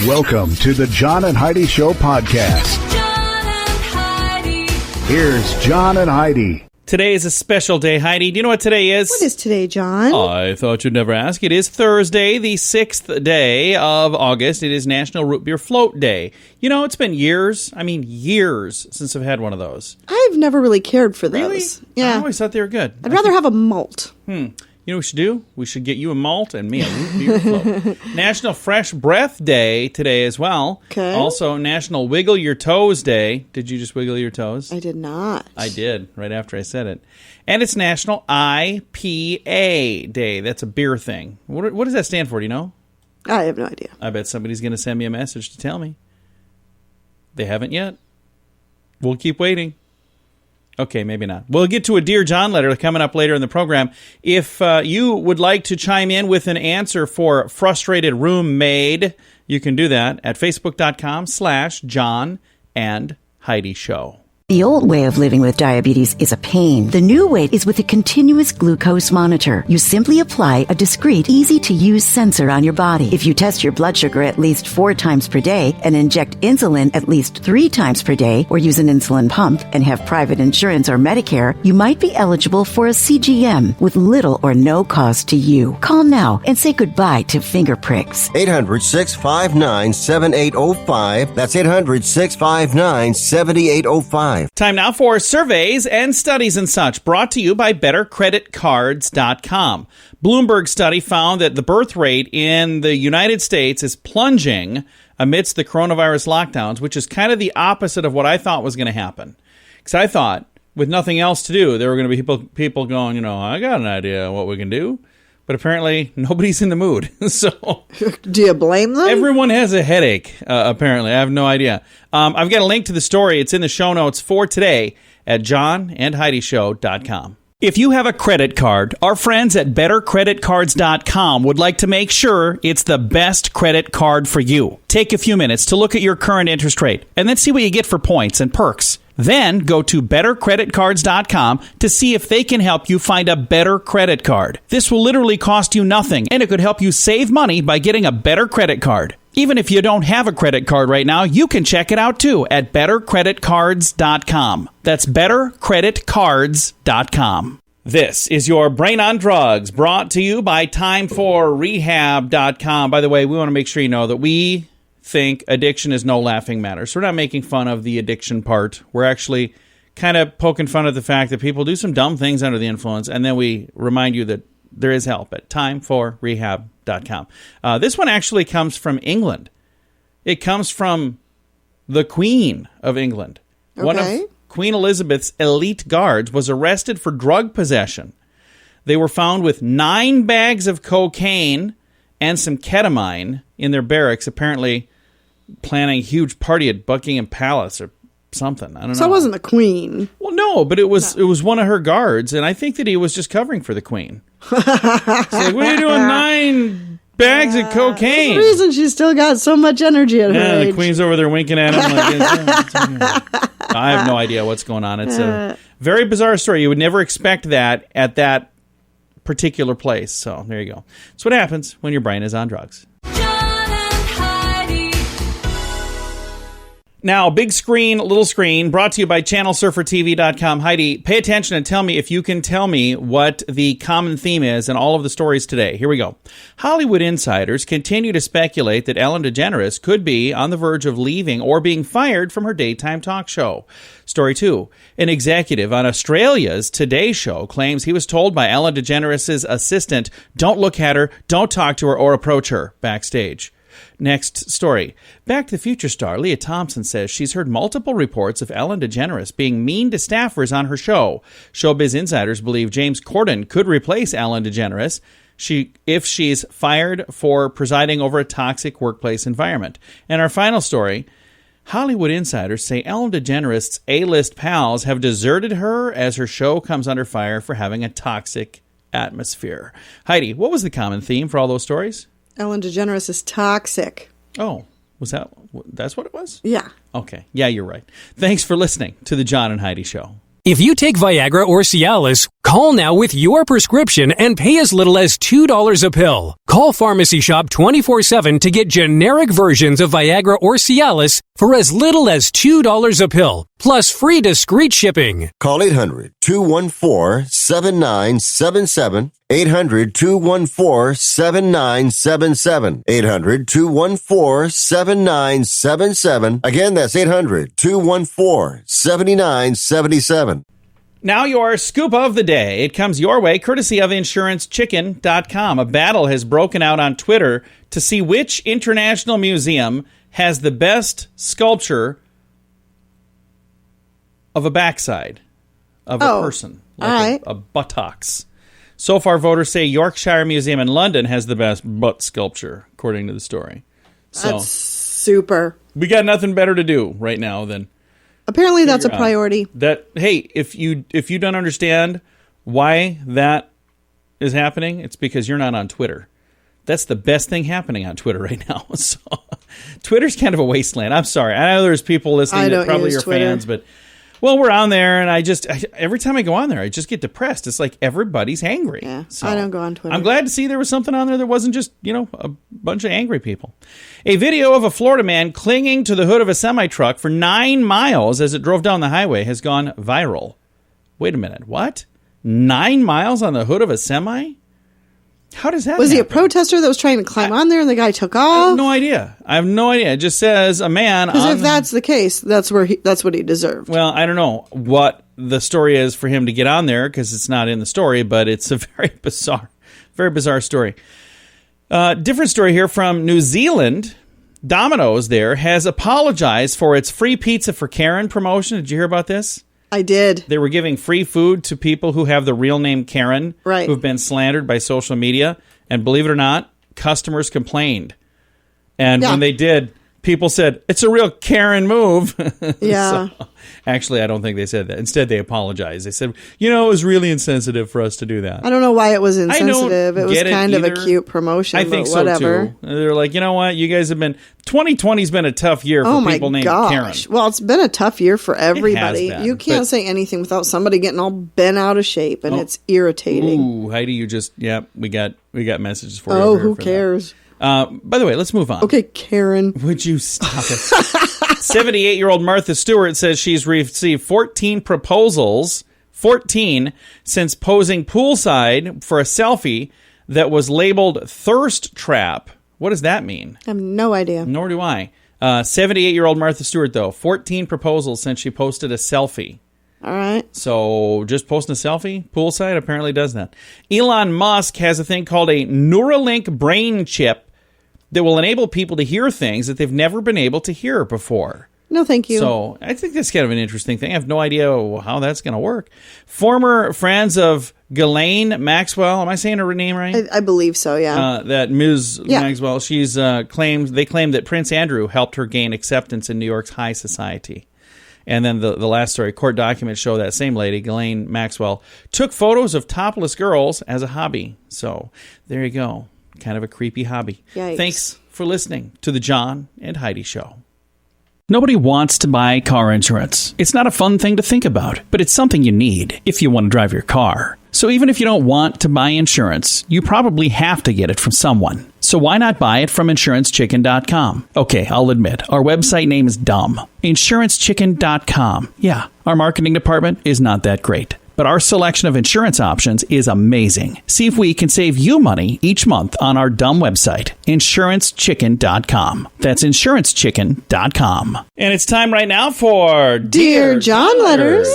Welcome to the John and Heidi Show podcast. John and Heidi. Here's John and Heidi. Today is a special day, Heidi. Do you know what today is? What is today, John? I thought you'd never ask. It is Thursday, the 6th day of August. It is National Root Beer Float Day. You know, it's been years since I've had one of those. I've never really cared for those. Really? Yeah. I always thought they were good. I'd rather have a malt. You know what we should do? We should get you a malt and me a root beer float. National Fresh Breath Day today as well. Okay. Also, National Wiggle Your Toes Day. Did you just wiggle your toes? I did not. I did, right after I said it. And it's National IPA Day. That's a beer thing. What does that stand for? Do you know? I have no idea. I bet somebody's going to send me a message to tell me. They haven't yet. We'll keep waiting. Okay, maybe not. We'll get to a Dear John letter coming up later in the program. If you would like to chime in with an answer for Frustrated Roommate, you can do that at facebook.com/John and Heidi Show. The old way of living with diabetes is a pain. The new way is with a continuous glucose monitor. You simply apply a discreet, easy-to-use sensor on your body. If you test your blood sugar at least 4 times per day and inject insulin at least 3 times per day or use an insulin pump and have private insurance or Medicare, you might be eligible for a CGM with little or no cost to you. Call now and say goodbye to finger pricks. 800-659-7805. That's 800-659-7805. Time now for surveys and studies and such, brought to you by BetterCreditCards.com. Bloomberg study found that the birth rate in the United States is plunging amidst the coronavirus lockdowns, which is kind of the opposite of what I thought was going to happen. Because I thought, with nothing else to do, there were going to be people going, I got an idea what we can do. But apparently, nobody's in the mood. So, do you blame them? Everyone has a headache, apparently. I have no idea. I've got a link to the story. It's in the show notes for today at johnandheidishow.com. If you have a credit card, our friends at BetterCreditCards.com would like to make sure it's the best credit card for you. Take a few minutes to look at your current interest rate and then see what you get for points and perks. Then go to BetterCreditCards.com to see if they can help you find a better credit card. This will literally cost you nothing, and it could help you save money by getting a better credit card. Even if you don't have a credit card right now, you can check it out too at BetterCreditCards.com. That's BetterCreditCards.com. This is your Brain on Drugs, brought to you by TimeForRehab.com. By the way, we want to make sure you know that we think addiction is no laughing matter. So we're not making fun of the addiction part. We're actually kind of poking fun at the fact that people do some dumb things under the influence, and then we remind you that there is help at TimeForRehab.com. This one actually comes from England. It comes from the Queen of England. Okay. One of Queen Elizabeth's elite guards was arrested for drug possession. They were found with 9 bags of cocaine and some ketamine in their barracks, apparently planning a huge party at Buckingham Palace or something. I don't know. So it wasn't the Queen. Well, no, but it was one of her guards, and I think that he was just covering for the Queen. It's like, what are you doing? 9 bags of cocaine. That's the reason she's still got so much energy at her age. The Queen's over there winking at him. I have no idea what's going on. It's a very bizarre story. You would never expect that at that particular place. So there you go. That's what happens when your brain is on drugs. Now, big screen, little screen, brought to you by ChannelSurferTV.com. Heidi, pay attention and tell me if you can tell me what the common theme is in all of the stories today. Here we go. Hollywood insiders continue to speculate that Ellen DeGeneres could be on the verge of leaving or being fired from her daytime talk show. Story 2. An executive on Australia's Today Show claims he was told by Ellen DeGeneres' assistant, don't look at her, don't talk to her, or approach her backstage. Next story. Back to the Future star Leah Thompson says she's heard multiple reports of Ellen DeGeneres being mean to staffers on her show. Showbiz insiders believe James Corden could replace Ellen DeGeneres if she's fired for presiding over a toxic workplace environment. And our final story. Hollywood insiders say Ellen DeGeneres' A-list pals have deserted her as her show comes under fire for having a toxic atmosphere. Heidi, what was the common theme for all those stories? Ellen DeGeneres is toxic. Oh, that's what it was? Yeah. Okay. Yeah, you're right. Thanks for listening to the John and Heidi Show. If you take Viagra or Cialis, Call now with your prescription and pay as little as $2 a pill. Call Pharmacy Shop 24/7 to get generic versions of Viagra or Cialis for as little as $2 a pill, plus free discreet shipping. Call 800-214-7977. 800-214-7977. 800-214-7977. Again, that's 800-214-7977. Now your scoop of the day. It comes your way courtesy of InsuranceChicken.com. A battle has broken out on Twitter to see which international museum has the best sculpture of a backside of a person, like a buttocks. So far, voters say Yorkshire Museum in London has the best butt sculpture, according to the story. So That's super. we got nothing better to do right now than Apparently that's a priority. that. Hey, if you don't understand why that is happening, it's because you're not on Twitter. That's the best thing happening on Twitter right now. So Twitter's kind of a wasteland. I'm sorry. I know there's people listening that probably are fans, but well, we're on there, and every time I go on there, I just get depressed. It's like everybody's angry. Yeah, so I don't go on Twitter. I'm glad to see there was something on there that wasn't just, a bunch of angry people. A video of a Florida man clinging to the hood of a semi-truck for 9 miles as it drove down the highway has gone viral. Wait a minute. What? 9 miles on the hood of a semi? How does that Was he a happen? protester that was trying to climb on there and the guy took off? I have no idea. It just says a man. Because if that's the case, that's what he deserved. Well, I don't know what the story is for him to get on there because it's not in the story, but it's a very bizarre story. Different story here from New Zealand. Domino's there has apologized for its free pizza for Karen promotion. Did you hear about this? I did. They were giving free food to people who have the real name Karen, right, who've been slandered by social media. And believe it or not, customers complained. And when they did, people said, it's a real Karen move. Yeah. So, actually, I don't think they said that. Instead, they apologized. They said, it was really insensitive for us to do that. I don't know why it was insensitive. It was kind of a either. cute promotion, I think but whatever. So, too. They're like, you know what? You guys have been... 2020's been a tough year for people named Karen. Well, it's been a tough year for everybody. It has been, you can't say anything without somebody getting all bent out of shape, and it's irritating. Ooh, Heidi, you just... Yeah, we got messages for you. Oh, who cares? By the way, let's move on. Okay, Karen. Would you stop it? 78-year-old Martha Stewart says she's received 14 proposals, 14, since posing poolside for a selfie that was labeled thirst trap. What does that mean? I have no idea. Nor do I. 78-year-old Martha Stewart, though, 14 proposals since she posted a selfie. All right. So just posting a selfie, poolside, apparently does that. Elon Musk has a thing called a Neuralink brain chip that will enable people to hear things that they've never been able to hear before. No, thank you. So I think that's kind of an interesting thing. I have no idea how that's going to work. Former friends of Ghislaine Maxwell, am I saying her name right? I believe so, yeah. That Ms. Maxwell, she's they claim that Prince Andrew helped her gain acceptance in New York's high society. And then the last story, court documents show that same lady, Ghislaine Maxwell, took photos of topless girls as a hobby. So there you go. Kind of a creepy hobby. Yikes. Thanks for listening to the John and Heidi Show. Nobody wants to buy car insurance. It's not a fun thing to think about, but it's something you need if you want to drive your car. So even if you don't want to buy insurance, you probably have to get it from someone. So why not buy it from InsuranceChicken.com? Okay, I'll admit, our website name is dumb. InsuranceChicken.com. Yeah, our marketing department is not that great. But our selection of insurance options is amazing. See if we can save you money each month on our dumb website, InsuranceChicken.com. That's InsuranceChicken.com. And it's time right now for Dear John Letters.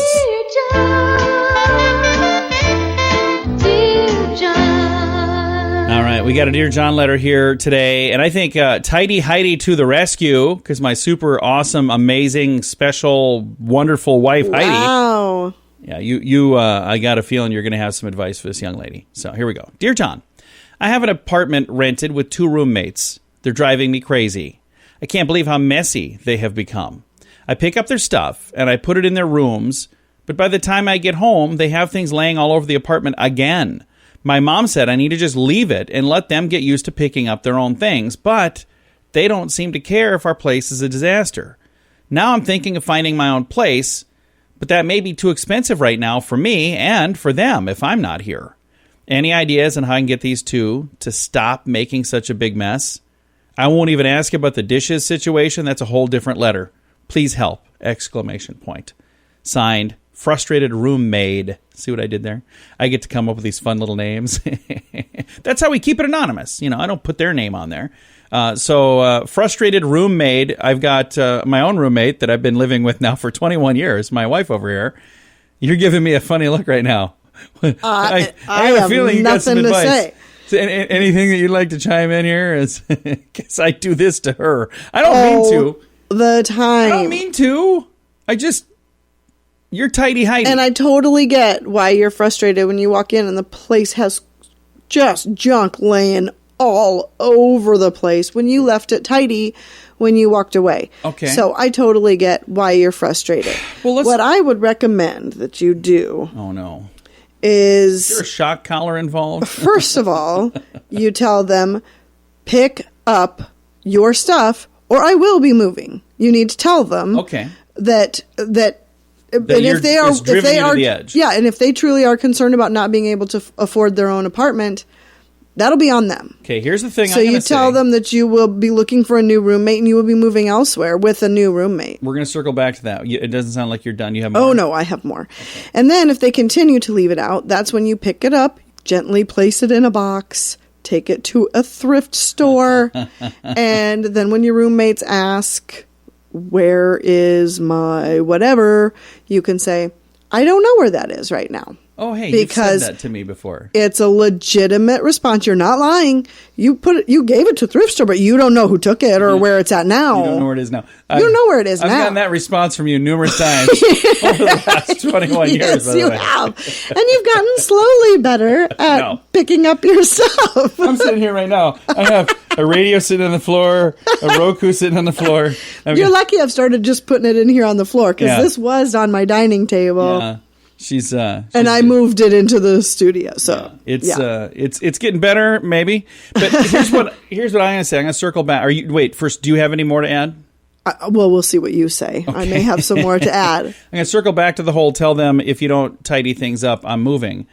Dear John. All right, we got a Dear John letter here today. And I think Tidy Heidi to the rescue, because my super awesome, amazing, special, wonderful wife, Heidi. Wow. Yeah, you. I got a feeling you're going to have some advice for this young lady. So here we go. Dear John, I have an apartment rented with 2 roommates. They're driving me crazy. I can't believe how messy they have become. I pick up their stuff and I put it in their rooms, but by the time I get home, they have things laying all over the apartment again. My mom said I need to just leave it and let them get used to picking up their own things, but they don't seem to care if our place is a disaster. Now I'm thinking of finding my own place, But that may be too expensive right now for me and for them if I'm not here. Any ideas on how I can get these two to stop making such a big mess? I won't even ask about the dishes situation. That's a whole different letter. Please help! ! Signed, Frustrated Roommate. See what I did there? I get to come up with these fun little names. That's how we keep it anonymous. I don't put their name on there. So Frustrated Roommate. I've got my own roommate that I've been living with now for 21 years. My wife over here. You're giving me a funny look right now. I have a feeling you got some advice. Anything that you'd like to chime in here is because I do this to her. I don't mean to. The time. I don't mean to. You're tidy Heidi. And I totally get why you're frustrated when you walk in and the place has just junk laying all over the place when you left it tidy when you walked away. Okay. So I totally get why you're frustrated. Well, what I would recommend that you do. Oh, no. Is there a shock collar involved? First of all, you tell them, pick up your stuff or I will be moving. You need to tell them that and if they are to the edge. Yeah, and if they truly are concerned about not being able to afford their own apartment, that'll be on them. Okay, here's the thing. So you tell them that you will be looking for a new roommate and you will be moving elsewhere with a new roommate. We're going to circle back to that. It doesn't sound like you're done. You have more? Oh, no, I have more. Okay. And then if they continue to leave it out, that's when you pick it up, gently place it in a box, take it to a thrift store, and then when your roommates ask, where is my whatever, you can say, I don't know where that is right now. Oh, hey, you've said that to me before. It's a legitimate response. You're not lying. You gave it to thrift store, but you don't know who took it or where it's at now. You don't know where it is now. You don't know where it is now. I've gotten that response from you numerous times over the last 21 years. Yes, by the you way. have. And you've gotten slowly better at picking up your stuff. I'm sitting here right now. I have a radio sitting on the floor, a Roku sitting on the floor. You're lucky I've started just putting it in here on the floor because this was on my dining table. Yeah. She's and I moved it into the studio, so it's getting better, maybe. But here's what I'm going to say. I'm going to circle back. First, do you have any more to add? Well, we'll see what you say. Okay. I may have some more to add. I'm going to circle back to the whole. Tell them if you don't tidy things up, I'm moving.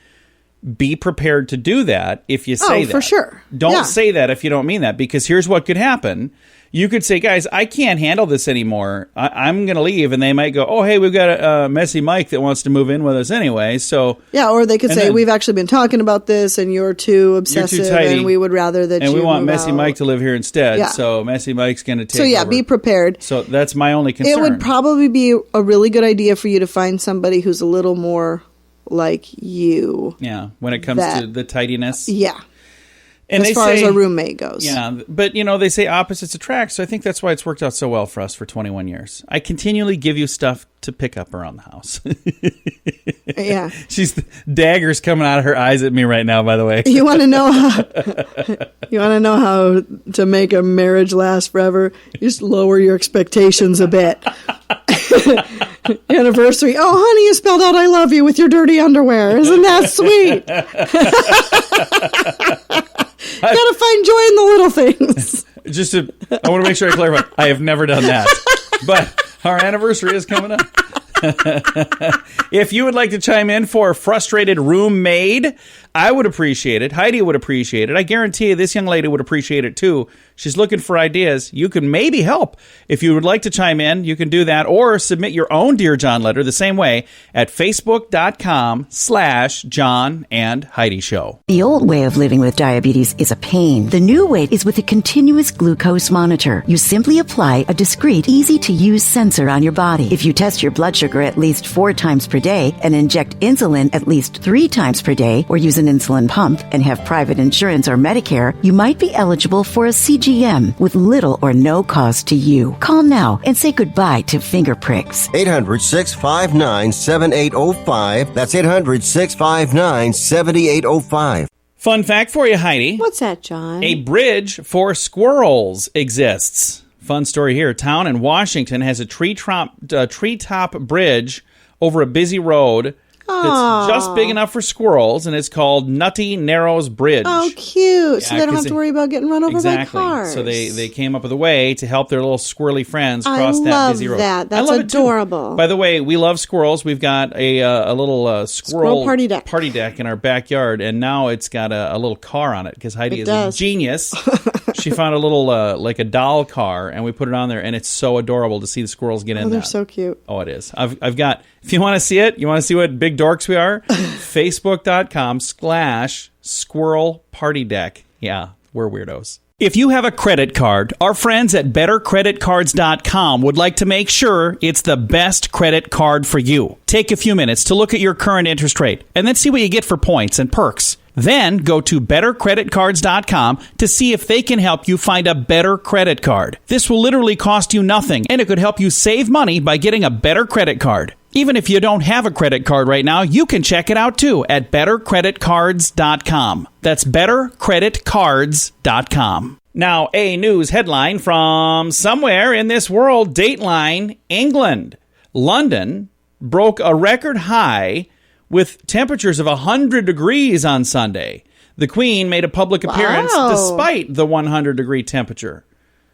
Be prepared to do that if you say that. For sure. Don't say that if you don't mean that, because here's what could happen. You could say, guys, I can't handle this anymore. I'm going to leave. And they might go, oh, hey, we've got a messy Mike that wants to move in with us anyway. So yeah, or they could say, we've actually been talking about this and you're too obsessive and we would rather that you And we want move Messy out. Mike to live here instead. Yeah. So Messy Mike's going to take over. So be prepared. So that's my only concern. It would probably be a really good idea for you to find somebody who's a little more like you. Yeah, when it comes to the tidiness. Yeah. And as far as a roommate goes. Yeah, but they say opposites attract, so I think that's why it's worked out so well for us for 21 years. I continually give you stuff to pick up around the house. Yeah. Daggers coming out of her eyes at me right now, by the way. You want to know how to make a marriage last forever? You just lower your expectations a bit. Anniversary. Oh, honey, you spelled out I love you with your dirty underwear. Isn't that sweet? Gotta find joy in the little things. I want to make sure I clarify. I have never done that. But our anniversary is coming up. If you would like to chime in for Frustrated Roommate, I would appreciate it. Heidi would appreciate it. I guarantee you this young lady would appreciate it too. She's looking for ideas. You can maybe help. If you would like to chime in, you can do that or submit your own Dear John letter the same way at facebook.com/John and Heidi Show. The old way of living with diabetes is a pain. The new way is with a continuous glucose monitor. You simply apply a discreet, easy-to-use sensor on your body. If you test your blood sugar at least 4 times per day and inject insulin at least 3 times per day or use an insulin pump and have private insurance or Medicare, you might be eligible for a CGM with little or no cost to you. Call now and say goodbye to finger pricks. 800-659-7805. That's 800-659-7805. Fun fact for you, Heidi. What's that, John? A bridge for squirrels exists. Fun story here. A town in Washington has a treetop bridge over a busy road that's just big enough for squirrels, and it's called Nutty Narrows Bridge. Oh, cute. So Yeah, they don't 'cause have to worry about getting run over Exactly. by cars. So they came up with a way to help their little squirrely friends cross that busy road. that. I That's love it too. adorable. By the way, we love squirrels. We've got a little squirrel party deck. in our backyard, and now it's got a little car on it because Heidi is a genius. She found a little like a doll car, and we put it on there, and it's so adorable to see the squirrels get in there. They're so cute. Oh, it is. I've got, if you want to see it, you want to see what big dorks we are, facebook.com/squirrel party deck. Yeah, we're weirdos. If you have a credit card, our friends at bettercreditcards.com would like to make sure it's the best credit card for you. Take a few minutes to look at your current interest rate and then see what you get for points and perks. Then go to bettercreditcards.com to see if they can help you find a better credit card. This will literally cost you nothing, and it could help you save money by getting a better credit card. Even if you don't have a credit card right now, you can check it out too at bettercreditcards.com. That's bettercreditcards.com. Now, a news headline from somewhere in this world, Dateline, England. London broke a record high with temperatures of 100 degrees on Sunday. The Queen made a public appearance despite the 100-degree temperature.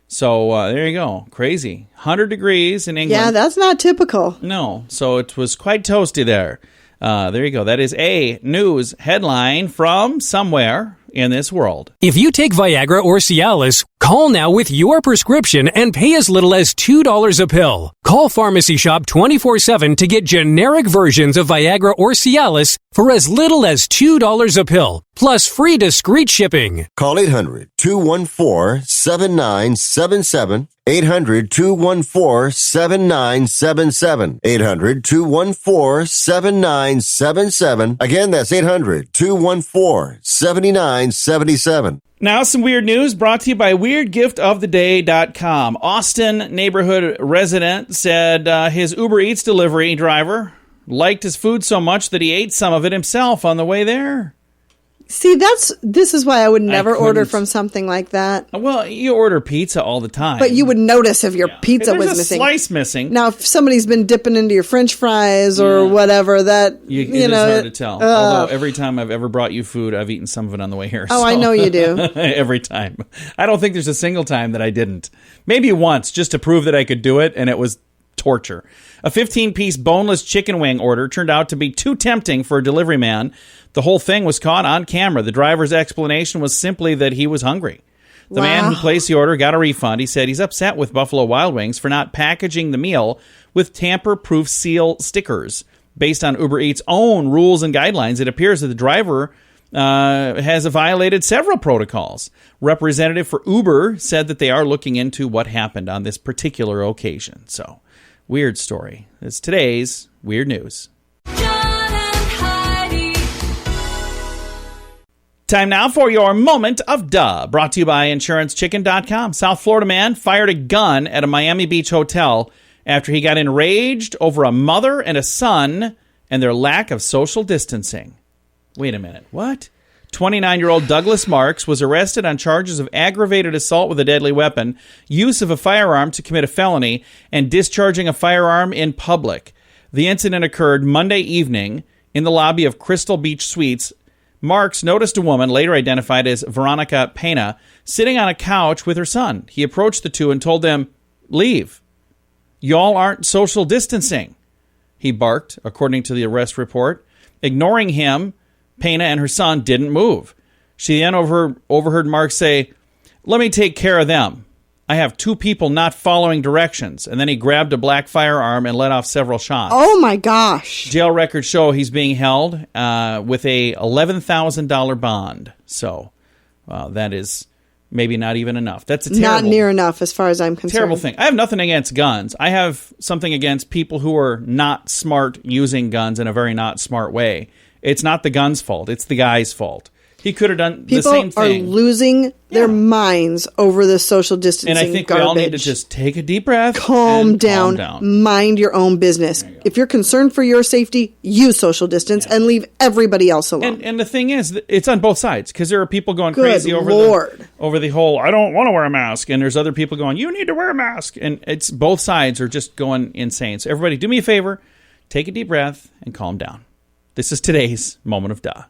So there you go. Crazy. 100 degrees in England. Yeah, that's not typical. No. So it was quite toasty there. There you go. That is a news headline from somewhere in this world. If you take Viagra or Cialis, call now with your prescription and pay as little as $2 a pill. Call Pharmacy Shop 24/7 to get generic versions of Viagra or Cialis for as little as $2 a pill, plus free discreet shipping. Call 800-214-7977. 800-214-7977. 800-214-7977. Again, that's 800-214-7977. Now, some weird news brought to you by WeirdGiftOfTheDay.com. Austin neighborhood resident said his Uber Eats delivery driver liked his food so much that he ate some of it himself on the way there. See, this is why I would never order from something like that. Well, you order pizza all the time. But you would notice if your pizza was There's a missing. slice missing. Now, if somebody's been dipping into your French fries or whatever, that it is hard to tell. Although every time I've ever brought you food, I've eaten some of it on the way here. Oh, I know you do. Every time. I don't think there's a single time that I didn't. Maybe once, just to prove that I could do it, and it was torture. A 15-piece boneless chicken wing order turned out to be too tempting for a delivery man. The whole thing was caught on camera. The driver's explanation was simply that he was hungry. The man who placed the order got a refund. He said he's upset with Buffalo Wild Wings for not packaging the meal with tamper-proof seal stickers. Based on Uber Eats' own rules and guidelines, it appears that the driver has violated several protocols. Representative for Uber said that they are looking into what happened on this particular occasion. So, weird story. It's today's Weird News. Time now for your moment of duh, brought to you by InsuranceChicken.com. South Florida man fired a gun at a Miami Beach hotel after he got enraged over a mother and a son and their lack of social distancing. Wait a minute, what? 29-year-old Douglas Marks was arrested on charges of aggravated assault with a deadly weapon, use of a firearm to commit a felony, and discharging a firearm in public. The incident occurred Monday evening in the lobby of Crystal Beach Suites. Marks noticed a woman, later identified as Veronica Pena, sitting on a couch with her son. He approached the two and told them, "Leave. Y'all aren't social distancing," he barked, according to the arrest report. Ignoring him, Pena and her son didn't move. She then overheard Marks say, "Let me take care of them. I have two people not following directions." And then he grabbed a black firearm and let off several shots. Oh, my gosh. Jail records show he's being held with a $11,000 bond. So that is maybe not even enough. That's a terrible, not near enough as far as I'm concerned. Terrible thing. I have nothing against guns. I have something against people who are not smart using guns in a very not smart way. It's not the gun's fault. It's the guy's fault. He could have done the same thing. People are losing their minds over this social distancing And I think garbage. we all need to just take a deep breath. Calm down. Mind your own business. If you're concerned for your safety, use social distance and leave everybody else alone. And the thing is, it's on both sides, because there are people going Good crazy over Lord. over the whole, I don't want to wear a mask. And there's other people going, you need to wear a mask. And it's both sides are just going insane. So everybody, do me a favor, take a deep breath and calm down. This is today's moment of duh.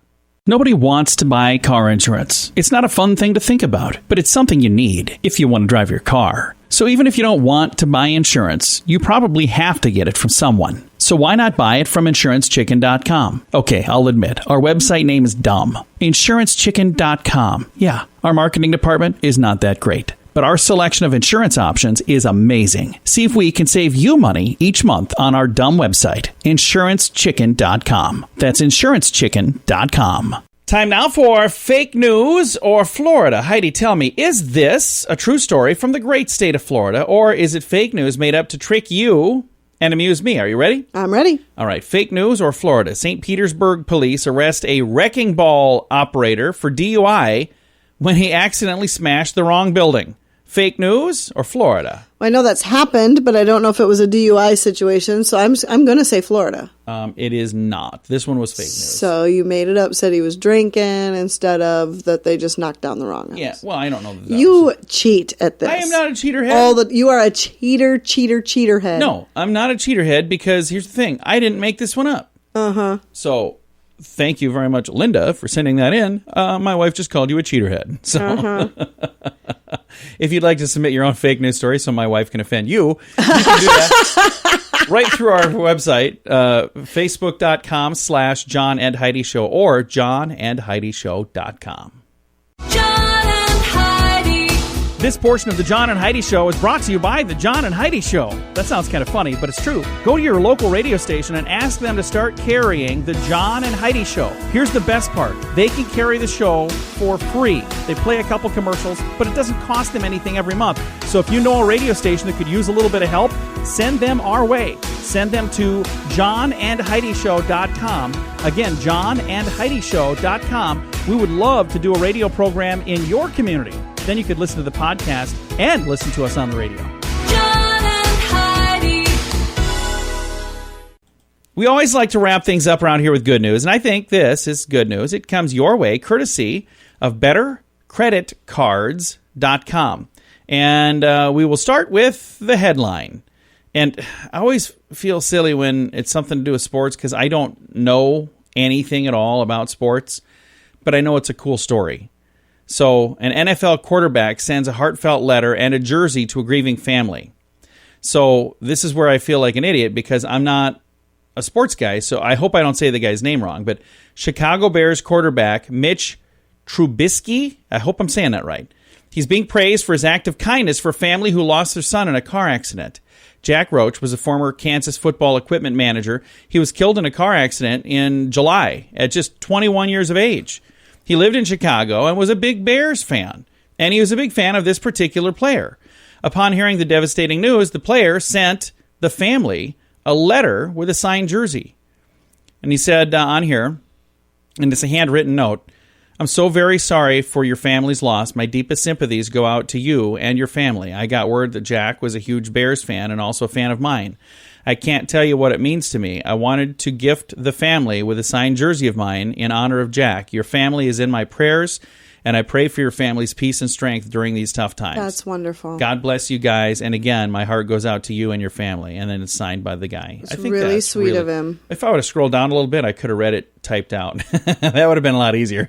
Nobody wants to buy car insurance. It's not a fun thing to think about, but it's something you need if you want to drive your car. So even if you don't want to buy insurance, you probably have to get it from someone. So why not buy it from InsuranceChicken.com? Okay, I'll admit, our website name is dumb. InsuranceChicken.com. Yeah, our marketing department is not that great. But our selection of insurance options is amazing. See if we can save you money each month on our dumb website, InsuranceChicken.com. That's InsuranceChicken.com. Time now for fake news or Florida. Heidi, tell me, is this a true story from the great state of Florida, or is it fake news made up to trick you and amuse me? Are you ready? I'm ready. All right, fake news or Florida. St. Petersburg police arrest a wrecking ball operator for DUI when he accidentally smashed the wrong building. Fake news or Florida? Well, I know that's happened, but I don't know if it was a DUI situation, so I'm going to say Florida. It is not. This one was fake news. So you made it up, said he was drinking instead of that they just knocked down the wrong house. Yeah, well, I don't know. You cheat at this. I am not a cheaterhead. You are a cheaterhead. No, I'm not a cheaterhead because here's the thing. I didn't make this one up. Uh-huh. So thank you very much, Linda, for sending that in. My wife just called you a cheaterhead. So if you'd like to submit your own fake news story so my wife can offend you, you can do that right through our website, facebook.com/John and Heidi Show or johnandheidishow.com. This portion of the John and Heidi Show is brought to you by the John and Heidi Show. That sounds kind of funny, but it's true. Go to your local radio station and ask them to start carrying the John and Heidi Show. Here's the best part. They can carry the show for free. They play a couple commercials, but it doesn't cost them anything every month. So if you know a radio station that could use a little bit of help, send them our way. Send them to johnandheidishow.com. Again, johnandheidishow.com. We would love to do a radio program in your community. Then you could listen to the podcast and listen to us on the radio. John and Heidi. We always like to wrap things up around here with good news, and I think this is good news. It comes your way courtesy of BetterCreditCards.com. And we will start with the headline. And I always feel silly when it's something to do with sports because I don't know anything at all about sports, but I know it's a cool story. So, an NFL quarterback sends a heartfelt letter and a jersey to a grieving family. So, this is where I feel like an idiot because I'm not a sports guy, so I hope I don't say the guy's name wrong. But Chicago Bears quarterback Mitch Trubisky, I hope I'm saying that right. He's being praised for his act of kindness for a family who lost their son in a car accident. Jack Roach was a former Kansas football equipment manager. He was killed in a car accident in July at just 21 years of age. He lived in Chicago and was a big Bears fan, and he was a big fan of this particular player. Upon hearing the devastating news, the player sent the family a letter with a signed jersey. And he said on here, and it's a handwritten note, "I'm so very sorry for your family's loss. My deepest sympathies go out to you and your family. I got word that Jack was a huge Bears fan and also a fan of mine. I can't tell you what it means to me. I wanted to gift the family with a signed jersey of mine in honor of Jack. Your family is in my prayers, and I pray for your family's peace and strength during these tough times." That's wonderful. God bless you guys. And again, my heart goes out to you and your family. And then it's signed by the guy. It's really sweet of him. If I would have scrolled down a little bit, I could have read it typed out. That would have been a lot easier.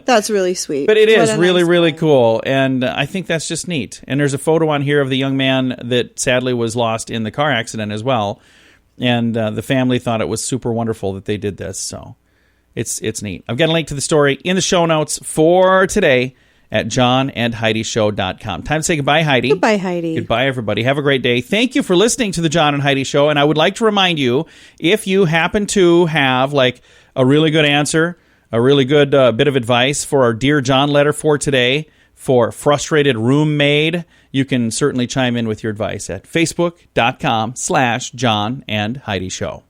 That's really sweet. But it is really, nice really guy. cool. And I think that's just neat. And there's a photo on here of the young man that sadly was lost in the car accident as well. And the family thought it was super wonderful that they did this. So it's neat. I've got a link to the story in the show notes for today at johnandheidishow.com. Time to say goodbye, Heidi. Goodbye, Heidi. Goodbye, everybody. Have a great day. Thank you for listening to the John and Heidi Show. And I would like to remind you, if you happen to have like a really good answer, a really good bit of advice for our Dear John letter for today, for frustrated roommate, you can certainly chime in with your advice at facebook.com/John and Heidi Show.